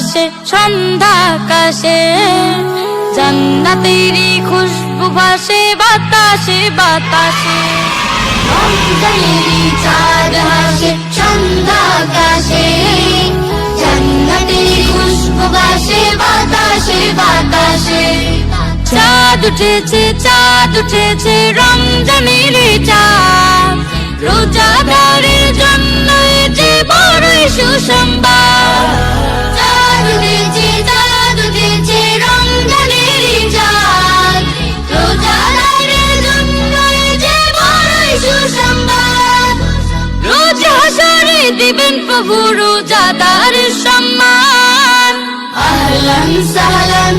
ভাসে সন্ধ্যা আকাশে, জান্নাতেরই খুশবু ভাসে বাতাসে বাতাসে। রমজানেরই চাঁদ হাসে সন্ধ্যা আকাশে, জান্নাতের খুশবু ভাসে বাতাসে বাতাসে। চাঁদ উঠেছে রমজানেরই চাঁদ, রোজাদারের জন্য এ যে বড়ই সুসংবাদ। চাঁদ উঠেছে রমজানেরই চাঁদ, রোজাদারের জন্য এ যে বড়ই সুসংবাদ। রোজ হাসরে দিবেন প্রভু রোজাদারের সম্মান। আহলান সাহলান